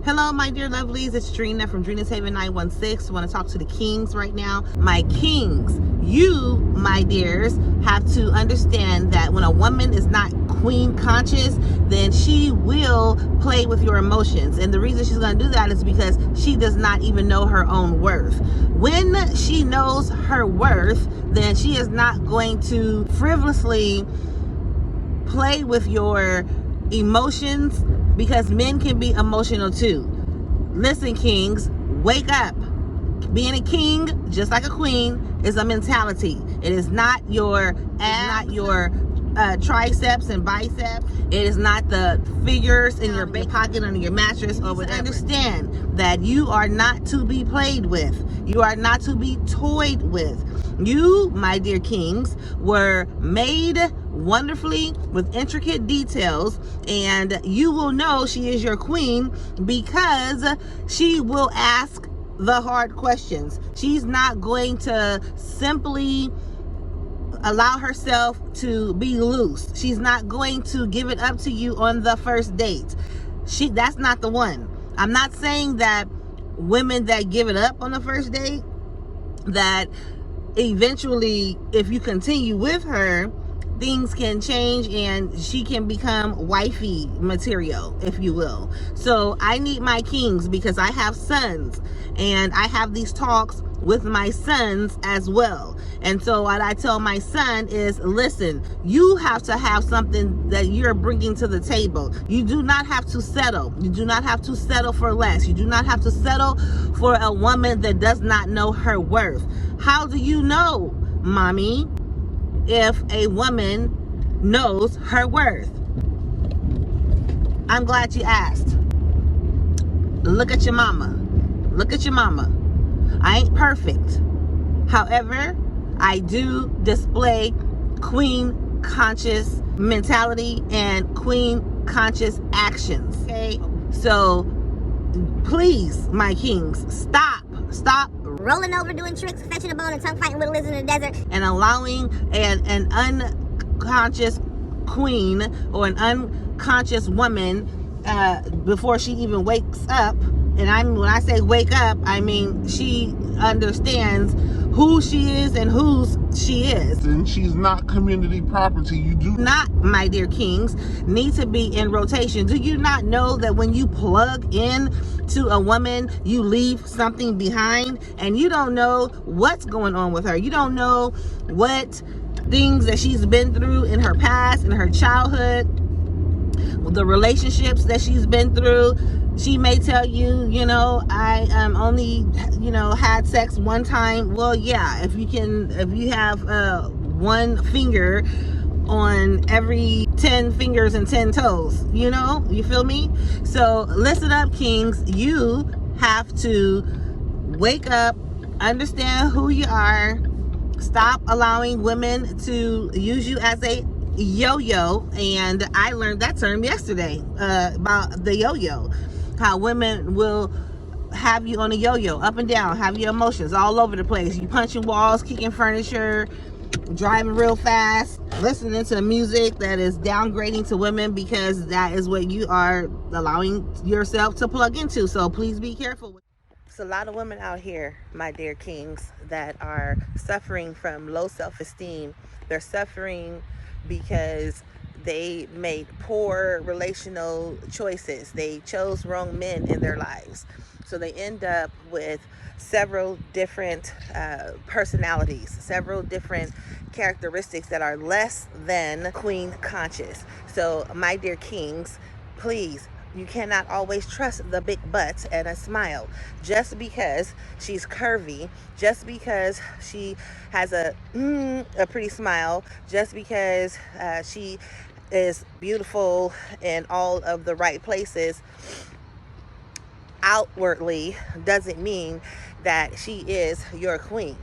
Hello, my dear lovelies. It's Drina from Drina's Haven 916. I want to talk to the kings right now. My kings, you, my dears, have to understand that when a woman is not queen conscious, then she will play with your emotions. And the reason she's going to do that is because she does not even know her own worth. When she knows her worth, then she is not going to frivolously play with your emotions, because men can be emotional too. Listen, kings, wake up. Being a king, just like a queen, is a mentality. It is not your abs, not your triceps and biceps. It is not the figures in your back pocket under your mattress or whatever. Understand that you are not to be played with. You are not to be toyed with. You, my dear kings, were made wonderfully with intricate details, and you will know she is your queen because she will ask the hard questions. She's not going to simply allow herself to be loose. She's not going to give it up to you on the first date. That's not the one. I'm not saying that women that give it up on the first date, that eventually, if you continue with her, things can change and she can become wifey material, if you will. So I need my kings, because I have sons and I have these talks with my sons as well. And so what I tell my son is, listen, you have to have something that you're bringing to the table. You do not have to settle. You do not have to settle for less. You do not have to settle for a woman that does not know her worth. How do you know, mommy, if a woman knows her worth? I'm glad you asked. Look at your mama. Look at your mama. I ain't perfect. However, I do display queen conscious mentality and queen conscious actions. Okay? So please, my kings, stop rolling over, doing tricks, fetching a bone, and tongue fighting with a lizard in the desert, and allowing an unconscious queen or an unconscious woman before she even wakes up. And when I say wake up, I mean she understands who she is and whose she is. And she's not community property. You do not, my dear kings, need to be in rotation. Do you not know that when you plug in to a woman, you leave something behind, and you don't know what's going on with her? You don't know what things that she's been through in her past, in her childhood, the relationships that she's been through. She may tell you, I only, had sex one time. Well, yeah, if you have one finger on every 10 fingers and 10 toes, you feel me? So listen up, kings. You have to wake up, understand who you are, stop allowing women to use you as a yo-yo. And I learned that term yesterday about the yo-yo. How women will have you on a yo-yo, up and down, have your emotions all over the place. You punching walls, kicking furniture, driving real fast, listening to music that is downgrading to women, because that is what you are allowing yourself to plug into. So please be careful. There's a lot of women out here, my dear kings, that are suffering from low self-esteem. They're suffering because they made poor relational choices. They chose wrong men in their lives. So they end up with several different personalities, several different characteristics that are less than queen conscious. So my dear kings, please, you cannot always trust the big butt and a smile. Just because she's curvy, just because she has a pretty smile, just because she is beautiful in all of the right places outwardly, doesn't mean that she is your queen.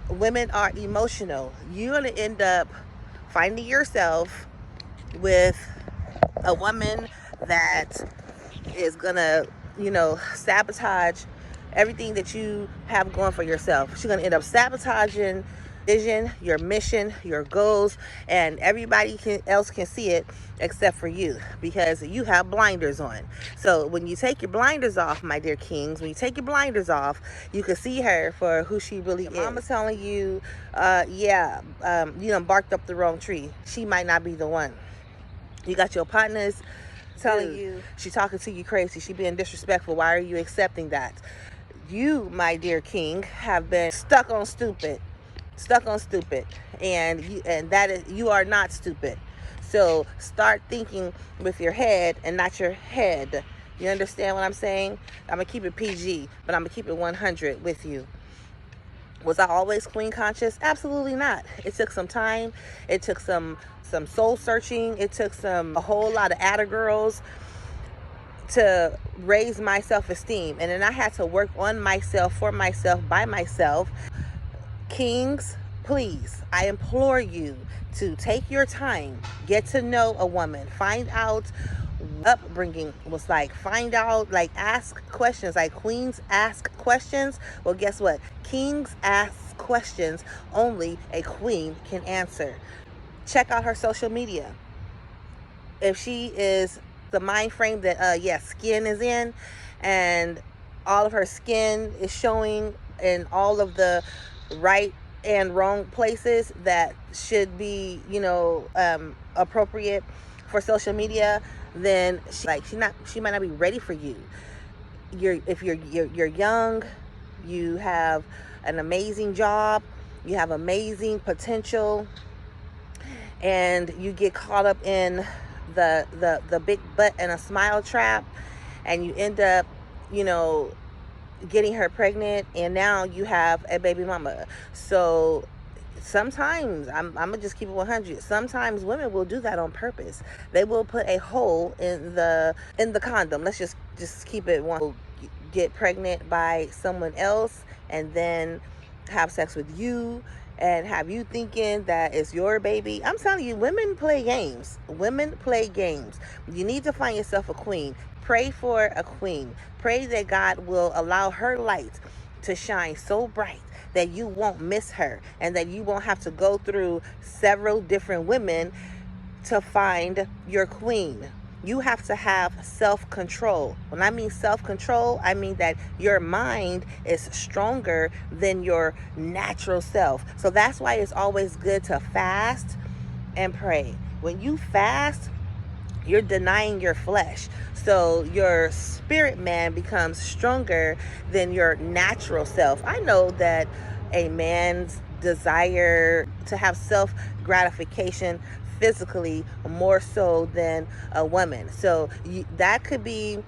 Women are emotional. You're going to end up finding yourself with a woman that is going to, sabotage everything that you have going for yourself. She's going to end up sabotaging vision, your mission, your goals, and everybody else can see it except for you, because you have blinders on. So when you take your blinders off, my dear kings, when you take your blinders off, you can see her for who she really is. Mama telling you, you done barked up the wrong tree. She might not be the one. You got your partners telling you she talking to you crazy, she being disrespectful. Why are you accepting that? You, my dear king, have been stuck on stupid, and you are not stupid. So start thinking with your head and not your head. You understand what I'm saying? I'm gonna keep it PG, but I'm gonna keep it 100 with you. Was I always queen conscious? Absolutely not. It took some time. It took some soul searching. It took a whole lot of atta girls to raise my self-esteem. And then I had to work on myself, for myself, by myself. Kings, please, I implore you to take your time, get to know a woman, find out upbringing was like, find out, like, ask questions, like queens ask questions. Well, guess what? Kings ask questions only a queen can answer. Check out her social media. If she is the mind frame that skin is in, and all of her skin is showing in all of the right and wrong places that should be, appropriate for social media, then she might not be ready for you. If you're young, you have an amazing job, you have amazing potential, and you get caught up in the big butt and a smile trap, and you end up, getting her pregnant, and now you have a baby mama. So sometimes, I'm gonna just keep it 100. Sometimes women will do that on purpose. They will put a hole in the condom. Let's just keep it one. Get pregnant by someone else, and then have sex with you, and have you thinking that it's your baby. I'm telling you, women play games. Women play games. You need to find yourself a queen. Pray for a queen. Pray that God will allow her light to shine so bright that you won't miss her, and that you won't have to go through several different women to find your queen. You have to have self-control. When I mean self-control, I mean that your mind is stronger than your natural self. So that's why it's always good to fast and pray. When you fast, you're denying your flesh. So your spirit man becomes stronger than your natural self. I know that a man's desire to have self-gratification physically more so than a woman. So that could be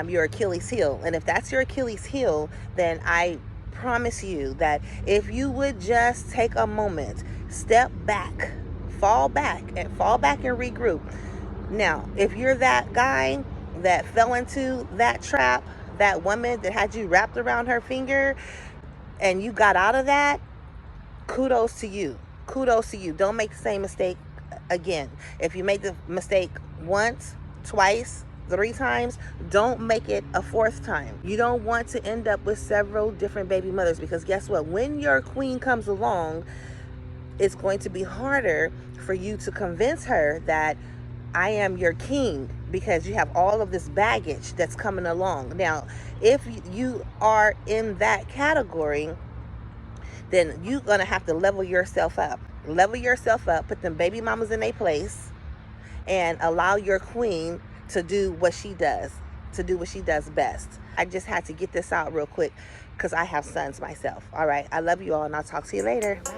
your Achilles heel. And if that's your Achilles heel, then I promise you that if you would just take a moment, step back, fall back and regroup. Now, if you're that guy that fell into that trap, that woman that had you wrapped around her finger, and you got out of that, kudos to you. Kudos to you. Don't make the same mistake again. If you make the mistake once, twice, 3 times, don't make it a 4th time. You don't want to end up with several different baby mothers, because guess what? When your queen comes along, it's going to be harder for you to convince her that I am your king, because you have all of this baggage that's coming along. Now, if you are in that category, then you're going to have to level yourself up. Put them baby mamas in their place, and allow your queen to do what she does, best. I just had to get this out real quick because I have sons myself. All right. I love you all, and I'll talk to you later. Bye.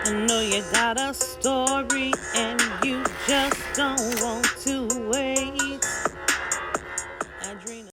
I know you got a story, and you